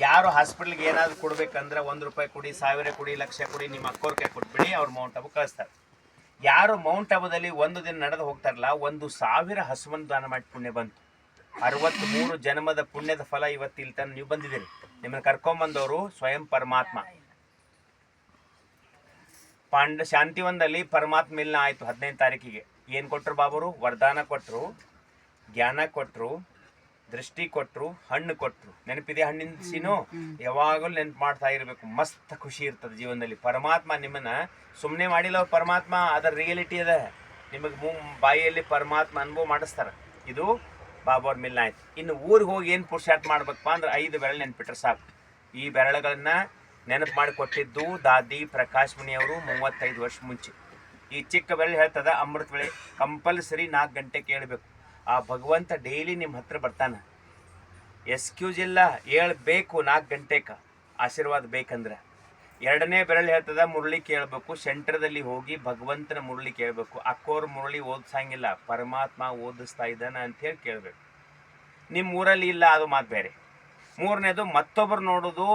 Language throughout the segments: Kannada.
ಯಾರು ಹಾಸ್ಪಿಟ್ಲಿಗೆ ಏನಾದ್ರು ಕೊಡ್ಬೇಕಂದ್ರೆ 1 ರೂಪಾಯಿ ಕೊಡಿ, 1000 ಕೊಡಿ, ಲಕ್ಷ ಕೊಡಿ, ನಿಮ್ಮ ಅಕ್ಕೋರ್ ಕೈ ಕೊಟ್ಬಿಡಿ, ಅವ್ರು ಮೌಂಟ್ ಆಬು ಕಳಿಸ್ತಾರೆ. ಯಾರು ಮೌಂಟ್ ಆಬುದಲ್ಲಿ 1 ದಿನ ನಡೆದು ಹೋಗ್ತಾರಲ್ಲ, 1,000 ಹಸುವನ್ನು ದಾನ ಮಾಡಿ ಪುಣ್ಯ ಬಂತು. 63 ಜನ್ಮದ ಪುಣ್ಯದ ಫಲ ಇವತ್ತು ಇಲ್ಲಿ ತನಕ ನೀವು ಬಂದಿದ್ದೀರಿ. ನಿಮ್ಮನ್ನು ಕರ್ಕೊಂಬಂದವರು ಸ್ವಯಂ ಪರಮಾತ್ಮ. ಶಾಂತಿವನದಲ್ಲಿ ಪರಮಾತ್ಮ ಮಿಲನ ಆಯಿತು 15ನೇ ತಾರೀಕಿಗೆ. ಏನು ಕೊಟ್ಟರು ಬಾಬರು? ವರದಾನ ಕೊಟ್ಟರು, ಜ್ಞಾನ ಕೊಟ್ಟರು, ದೃಷ್ಟಿ ಕೊಟ್ಟರು, ಹಣ್ಣು ಕೊಟ್ಟರು. ನೆನಪಿದೆ ಹಣ್ಣಿನ ಸೀನು? ಯಾವಾಗಲೂ ನೆನಪು ಮಾಡ್ತಾ ಇರಬೇಕು. ಮಸ್ತ್ ಖುಷಿ ಇರ್ತದೆ ಜೀವನದಲ್ಲಿ. ಪರಮಾತ್ಮ ನಿಮ್ಮನ್ನ ಸುಮ್ಮನೆ ಮಾಡಿಲ್ಲ. ಪರಮಾತ್ಮ ಅದರ ರಿಯಾಲಿಟಿ ಅದ. ನಿಮಗೆ ಬಾಯಿಯಲ್ಲಿ ಪರಮಾತ್ಮ ಅನುಭವ ಮಾಡಿಸ್ತಾರೆ. ಇದು ಬಾಬಾವ್ರ ಮಿಲನ ಆಯ್ತು. ಇನ್ನು ಊರಿಗೆ ಹೋಗಿ ಏನು ಪುರುಷಾರ್ಥ ಮಾಡ್ಬೇಕಪ್ಪ ಅಂದ್ರೆ 5 ಬೆರಳು ನೆನ್ಪಿಟ್ರೆ ಸಾಕು. ಈ ಬೆರಳುಗಳನ್ನ ನೆನಪು ಮಾಡಿ ಕೊಟ್ಟಿದ್ದು ದಾದಿ ಪ್ರಕಾಶ್ ಮಣಿಯವರು 35 ವರ್ಷ ಮುಂಚೆ. ಈ ಚಿಕ್ಕ ಬೆರಳು ಹೇಳ್ತದ, ಅಮೃತ ವೇಳೆ ಕಂಪಲ್ಸರಿ 4 ಗಂಟೆ ಕೇಳಬೇಕು. ಆ ಭಗವಂತ ಡೈಲಿ ನಿಮ್ಮ ಹತ್ರ ಬರ್ತಾನೆ. ಎಕ್ಸ್ಕ್ಯೂಸ್ ಇಲ್ಲ, ಹೇಳ್ಬೇಕು 4 ಗಂಟೆಗೆ ಆಶೀರ್ವಾದ ಬೇಕಂದ್ರೆ. 2ನೇ ಬೆರಳು ಹೇಳ್ತದ, ಮುರಳಿ ಕೇಳಬೇಕು. ಸೆಂಟ್ರದಲ್ಲಿ ಹೋಗಿ ಭಗವಂತನ ಮುರಳಿ ಕೇಳಬೇಕು. ಅಕ್ಕೋರು ಮುರಳಿ ಓದಿಸಂಗಿಲ್ಲ, ಪರಮಾತ್ಮ ಓದಿಸ್ತಾ ಇದ್ದಾನೆ ಅಂಥೇಳಿ ಕೇಳಬೇಕು. ನಿಮ್ಮ ಊರಲ್ಲಿ ಇಲ್ಲ, ಅದು ಮಾತು ಬೇರೆ. 3ನೇದು ಮತ್ತೊಬ್ಬರು ನೋಡೋದು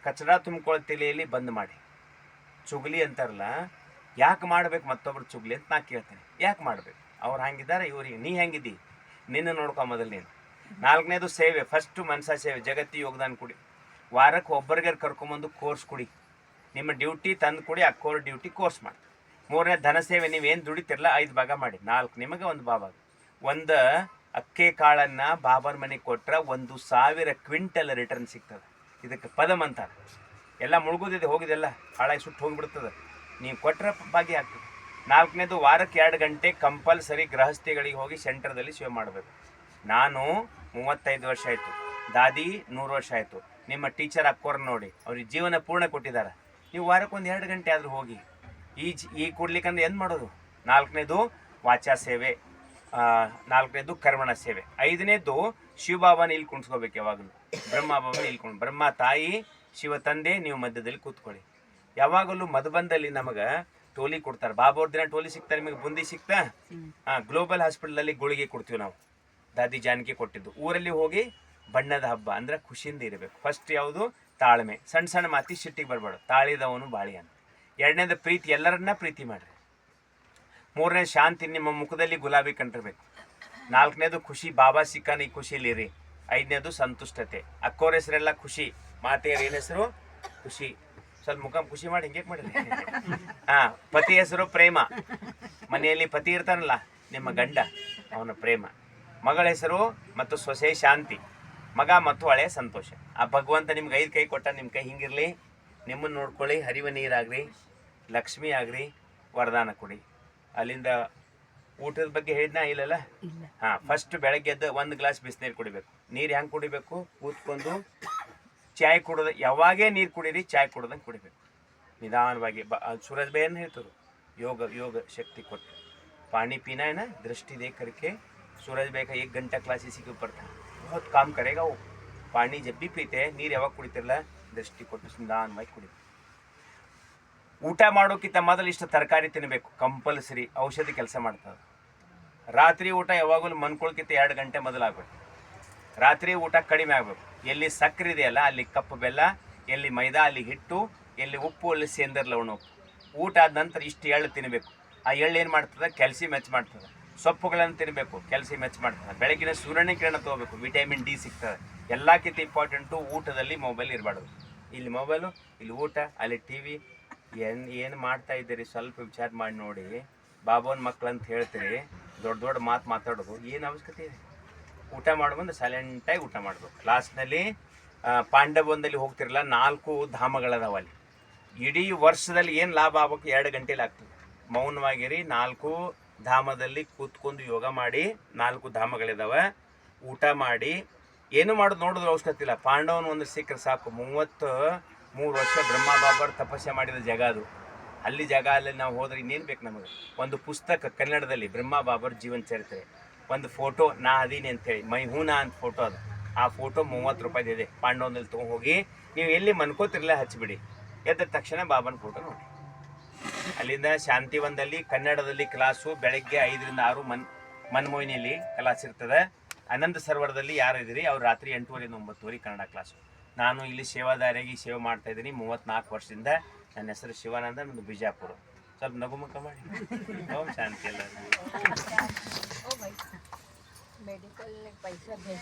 ಕಚಡ ತುಂಬಿಕೊಳ್ಳೋ ತಲೆಯಲ್ಲಿ ಬಂದ್ ಮಾಡಿ. ಚುಗ್ಲಿ ಅಂತಾರಲ್ಲ, ಯಾಕೆ ಮಾಡ್ಬೇಕು ಮತ್ತೊಬ್ರು ಚುಗ್ಲಿ ಅಂತ ನಾ ಕೇಳ್ತೇನೆ. ಯಾಕೆ ಮಾಡ್ಬೇಕು? ಅವ್ರು ಹಂಗಿದ್ದಾರೆ, ಇವ್ರಿಗೆ ನೀ ಹೆಂಗಿದ್ದಿ, ನಿನ್ನ ನೋಡ್ಕೊ ಮೊದಲು ನೀನು. 4ನೇದು ಸೇವೆ. ಫಸ್ಟು ಮನಸ ಸೇವೆ, ಜಗತ್ತಿ ಯೋಗದಾನ ಕೊಡಿ. ವಾರಕ್ಕೆ ಒಬ್ಬರಿಗೆ ಕರ್ಕೊಂಬಂದು ಕೋರ್ಸ್ ಕೊಡಿ. ನಿಮ್ಮ ಡ್ಯೂಟಿ ತಂದು ಕೊಡಿ, ಅಕ್ಕೋರ್ ಡ್ಯೂಟಿ ಕೋರ್ಸ್ ಮಾಡಿ. 3ನೇ ಧನ ಸೇವೆ. ನೀವೇನು ದುಡಿತಿರಲ್ಲ 5 ಭಾಗ ಮಾಡಿ. 4 ನಿಮಗೆ 1 ಬಾಬಾಗ. 1 ಅಕ್ಕೆ ಕಾಳನ್ನು ಬಾಬಾರ ಮನೆಗೆ ಕೊಟ್ರೆ 1,000 ಕ್ವಿಂಟಲ್ ರಿಟರ್ನ್ ಸಿಗ್ತದೆ. ಇದಕ್ಕೆ ಪದಮ್ ಅಂತಾರೆ. ಎಲ್ಲ ಮುಳುಗೋದಿದೆ, ಹೋಗಿದೆಲ್ಲ ಹಾಳಾಗಿ ಸುಟ್ಟು ಹೋಗಿಬಿಡ್ತದೆ. ನೀವು ಕೊಟ್ಟರೆ ಭಾಗ್ಯ ಆಗ್ತದೆ. 4ನೇದು ವಾರಕ್ಕೆ 2 ಗಂಟೆ ಕಂಪಲ್ಸರಿ ಗೃಹಸ್ಥಿಗಳಿಗೆ ಹೋಗಿ ಸೆಂಟರ್ದಲ್ಲಿ ಸೇವೆ ಮಾಡಬೇಕು. ನಾನು 35 ವರ್ಷ ಆಯಿತು, ದಾದಿ 100 ವರ್ಷ ಆಯಿತು. ನಿಮ್ಮ ಟೀಚರ್ ಅಕ್ಕೋರ್ ನೋಡಿ, ಅವ್ರಿಗೆ ಜೀವನ ಪೂರ್ಣ ಕೊಟ್ಟಿದ್ದಾರೆ. ನೀವು ವಾರಕ್ಕೆ 2 ಗಂಟೆ ಆದರೂ ಹೋಗಿ ಈ ಕೊಡ್ಲಿಕ್ಕಂದ್ರೆ ಏನು ಮಾಡೋದು? 4ನೇದು ವಾಚಾ ಸೇವೆ, 4ನೇದು ಕರ್ಮಣ ಸೇವೆ. 5ನೇದು ಶಿವಬಾಬಾನ ಇಲ್ಲಿ ಕುಣಿಸ್ಕೋಬೇಕು. ಯಾವಾಗಲೂ ಬ್ರಹ್ಮ ಬಾಬಾನ ಇಲ್ಲಿ ಬ್ರಹ್ಮ ತಾಯಿ, ಶಿವ ತಂದೆ, ನೀವು ಮಧ್ಯದಲ್ಲಿ ಕೂತ್ಕೊಳ್ಳಿ. ಯಾವಾಗಲೂ ಮಧುಬಂದಲ್ಲಿ ನಮಗೆ ಟೋಲಿ ಕೊಡ್ತಾರೆ. ಬಾಬಾವ್ರ ದಿನ ಟೋಲಿ ಸಿಗ್ತಾರೆ, ನಿಮಗೆ ಬುಂದಿ ಸಿಗ್ತಾ? ಗ್ಲೋಬಲ್ ಹಾಸ್ಪಿಟಲಲ್ಲಿ ಗುಳಿಗೆ ಕೊಡ್ತೀವಿ ನಾವು. ದಾದಿ ಜಾನಕಿ ಕೊಟ್ಟಿದ್ದು. ಊರಲ್ಲಿ ಹೋಗಿ ಬಣ್ಣದ ಹಬ್ಬ ಅಂದರೆ ಖುಷಿಯಿಂದ ಇರಬೇಕು. ಫಸ್ಟ್ ಯಾವುದು? ತಾಳ್ಮೆ. ಸಣ್ಣ ಸಣ್ಣ ಮಾತಿ ಸಿಟ್ಟಿಗೆ ಬರಬಾರ್ದು. ತಾಳಿದವನು ಬಾಳಿ ಅಂತ. 2ನೇದು ಪ್ರೀತಿ, ಎಲ್ಲರನ್ನ ಪ್ರೀತಿ ಮಾಡಿರಿ. 3ನೇ ಶಾಂತಿ, ನಿಮ್ಮ ಮುಖದಲ್ಲಿ ಗುಲಾಬಿ ಕಂಡಿರ್ಬೇಕು. 4ನೇದು ಖುಷಿ, ಬಾಬಾ ಸಿಕ್ಕಾನ ಈ ಖುಷಿಲಿರಿ. 5ನೇದು ಸಂತುಷ್ಟತೆ. ಅಕ್ಕೋರ ಹೆಸರೆಲ್ಲ ಖುಷಿ, ಮಾತೆಯರ ಏನು ಹೆಸರು? ಖುಷಿ. ಸ್ವಲ್ಪ ಮುಖ ಖುಷಿ ಮಾಡಿ ಹಿಂಗೆ ಮಾಡಿರಿ. ಪತಿ ಹೆಸರು ಪ್ರೇಮ. ಮನೆಯಲ್ಲಿ ಪತಿ ಇರ್ತಾನಲ್ಲ ನಿಮ್ಮ ಗಂಡ, ಅವನ ಪ್ರೇಮ. ಮಗಳ ಹೆಸರು ಮತ್ತು ಸೊಸೆ ಶಾಂತಿ. ಮಗ ಮತ್ತು ಹಳೆಯ ಸಂತೋಷ. ಆ ಭಗವಂತ ನಿಮ್ಗೆ 5 ಕೈ ಕೊಟ್ಟ, ನಿಮ್ಮ ಕೈ ಹಿಂಗಿರಲಿ. ನಿಮ್ಮನ್ನು ನೋಡ್ಕೊಳ್ಳಿ. ಹರಿವ ನೀರಾಗ್ರಿ, ಲಕ್ಷ್ಮಿ ಆಗ್ರಿ, ವರದಾನ ಕೊಡಿ. ಅಲ್ಲಿಂದ ಊಟದ ಬಗ್ಗೆ ಹೇಳಿದ್ನಾ ಇಲ್ಲಲ್ಲ? ಫಸ್ಟ್ ಬೆಳಗ್ಗೆ ಎದ್ದು 1 ಗ್ಲಾಸ್ ಬಿಸಿನೀರು ಕುಡಿಬೇಕು. ನೀರು ಹೆಂಗೆ ಕುಡಿಬೇಕು? ಕೂತ್ಕೊಂಡು ಚಾಯ್ ಕುಡೋದು. ಯಾವಾಗೇ ನೀರು ಕುಡೀರಿ, ಚಾಯ್ ಕುಡ್ದಂಗೆ ಕುಡಿಬೇಕು ನಿಧಾನವಾಗಿ. ಸೂರಜ್ ಬೇನ್ ಹೇಳ್ತರು, ಯೋಗ ಶಕ್ತಿ ಕೊಟ್ಟು पानी पीना है ना, दृष्टि देख करके सूरज भाई का 1 घंटा क्लास इसी के ऊपर था. बहुत काम करेगा वो. पानी जब भी पीते हैं, ನೀರು ಯಾವಾಗ ಕುಡಿತಿರಲ್ಲ ದೃಷ್ಟಿ ಕೊಟ್ಟು ನಿಧಾನವಾಗಿ ಕುಡಿ. ಊಟ ಮಾಡೋಕ್ಕಿಂತ ಮೊದಲು ಇಷ್ಟು ತರಕಾರಿ ತಿನ್ನಬೇಕು ಕಂಪಲ್ಸರಿ. ಔಷಧಿ ಕೆಲಸ ಮಾಡ್ತದೆ. ರಾತ್ರಿ ಊಟ ಯಾವಾಗಲೂ ಮನ್ಕೊಳ್ಕಿಂತ 2 ಗಂಟೆ ಮೊದಲಾಗಬೇಕು. ರಾತ್ರಿ ಊಟ ಕಡಿಮೆ ಆಗಬೇಕು. ಎಲ್ಲಿ ಸಕ್ಕರೆ ಇದೆಯಲ್ಲ ಅಲ್ಲಿ ಕಪ್ಪು ಬೆಲ್ಲ, ಎಲ್ಲಿ ಮೈದಾ ಅಲ್ಲಿ ಹಿಟ್ಟು, ಎಲ್ಲಿ ಉಪ್ಪು ಅಲ್ಲಿ ಸೇಂದರ್ ಲವಣ ಉಪ್ಪು. ಊಟ ಆದ ನಂತರ ಇಷ್ಟು ಎಳ್ಳು ತಿನ್ನಬೇಕು. ಆ ಎಳ್ಳು ಏನು ಮಾಡ್ತದೆ? ಕ್ಯಾಲ್ಸಿಯಂ ಹೆಚ್ಚು ಮಾಡ್ತದೆ. ಸೊಪ್ಪುಗಳನ್ನು ತಿನ್ನಬೇಕು, ಕ್ಯಾಲ್ಸಿಯಂ ಹೆಚ್ಚು ಮಾಡ್ತದೆ. ಬೆಳಗಿನ ಸೂರ್ಯನ ಕಿರಣ ತೊಗೋಬೇಕು, ವಿಟಮಿನ್ ಡಿ ಸಿಗ್ತದೆ. ಎಲ್ಲಕ್ಕಿಂತ ಇಂಪಾರ್ಟೆಂಟು ಊಟದಲ್ಲಿ ಮೊಬೈಲ್ ಇರಬಾರ್ದು. ಇಲ್ಲಿ ಮೊಬೈಲು, ಇಲ್ಲಿ ಊಟ, ಅಲ್ಲಿ ಟಿ ವಿ. ಏನು ಮಾಡ್ತಾ ಇದ್ದೀರಿ ಸ್ವಲ್ಪ ವಿಚಾರ ಮಾಡಿ ನೋಡಿ. ಬಾಬಾವನ ಮಕ್ಳು ಅಂತ ಹೇಳ್ತೀರಿ, ದೊಡ್ಡ ದೊಡ್ಡ ಮಾತು ಮಾತಾಡೋದು ಏನು ಅವಶ್ಯಕತೆ ಇದೆ? ಊಟ ಮಾಡ್ಬಂದು ಸೈಲೆಂಟಾಗಿ ಊಟ ಮಾಡಬೇಕು. ಲಾಸ್ಟ್ನಲ್ಲಿ ಪಾಂಡವೊಂದಲ್ಲಿ ಹೋಗ್ತಿರಲ್ಲ, 4 ಧಾಮಗಳದಾವ ಅಲ್ಲಿ. ಇಡೀ ವರ್ಷದಲ್ಲಿ ಏನು ಲಾಭ ಆಗ್ಬೇಕು? 2 ಗಂಟೆಲಿ ಆಗ್ತದೆ. ಮೌನವಾಗಿರಿ. 4 ಧಾಮದಲ್ಲಿ ಕೂತ್ಕೊಂಡು ಯೋಗ ಮಾಡಿ. 4 ಧಾಮಗಳಿದಾವೆ. ಊಟ ಮಾಡಿ, ಏನು ಮಾಡೋದು ನೋಡಿದ್ರೆ ಅವಶ್ಯಕತೆ ಇಲ್ಲ. ಪಾಂಡವನ ಒಂದು ಸಿಕ್ಕರೆ ಸಾಕು. 33 ವರ್ಷ ಬ್ರಹ್ಮ ಬಾಬಾರು ತಪಸ್ಸೆ ಮಾಡಿದ ಜಾಗ ಅದು. ಅಲ್ಲಿ ಜಾಗ ಅಲ್ಲಿ ನಾವು ಹೋದ್ರೆ ಇನ್ನೇನು ಬೇಕು ನಮಗೆ? ಒಂದು ಪುಸ್ತಕ ಕನ್ನಡದಲ್ಲಿ ಬ್ರಹ್ಮ ಬಾಬಾರ ಜೀವನ ಚರಿತ್ರೆ, ಒಂದು ಫೋಟೋ ನಾ ಅದೀನಿ ಅಂಥೇಳಿ, ಮೈ ಹೂನಾ ಅಂತ ಫೋಟೋ ಅದು. ಆ ಫೋಟೋ 30 ರೂಪಾಯಿದು ಇದೆ. ಪಾಂಡವನಲ್ಲಿ ತೊಗೊಂಡೋಗಿ ನೀವು ಎಲ್ಲಿ ಮನ್ಕೋತಿರಲ್ಲ ಹಚ್ಚಿಬಿಡಿ. ಎದ್ದ ತಕ್ಷಣ ಬಾಬನ ಫೋಟೋ ನೋಡಿ. ಅಲ್ಲಿಂದ ಶಾಂತಿವನದಲ್ಲಿ ಕನ್ನಡದಲ್ಲಿ ಕ್ಲಾಸು ಬೆಳಗ್ಗೆ 5 ರಿಂದ 6 ಮನ್ಮೋಹಿನಿಯಲ್ಲಿ ಕ್ಲಾಸ್ ಇರ್ತದೆ. ಅನಂತ ಸರೋವರದಲ್ಲಿ ಯಾರು ಇದ್ದೀರಿ ಅವ್ರು ರಾತ್ರಿ 8 ರಿಂದ 9 ಕನ್ನಡ ಕ್ಲಾಸು. ನಾನು ಇಲ್ಲಿ ಸೇವಾದಾರಿಯಾಗಿ ಸೇವೆ ಮಾಡ್ತಾ ಇದ್ದೀನಿ 34 ವರ್ಷದಿಂದ. ನನ್ನ ಹೆಸರು ಶಿವಾನಂದ, ನಮ್ಮದು ಬಿಜಾಪುರ. ಸ್ವಲ್ಪ ನಗುಮುಖ ಮಾಡಿ. ಓಂ ಶಾಂತಿ ಎಲ್ಲ. मेडिकल पैसा भेज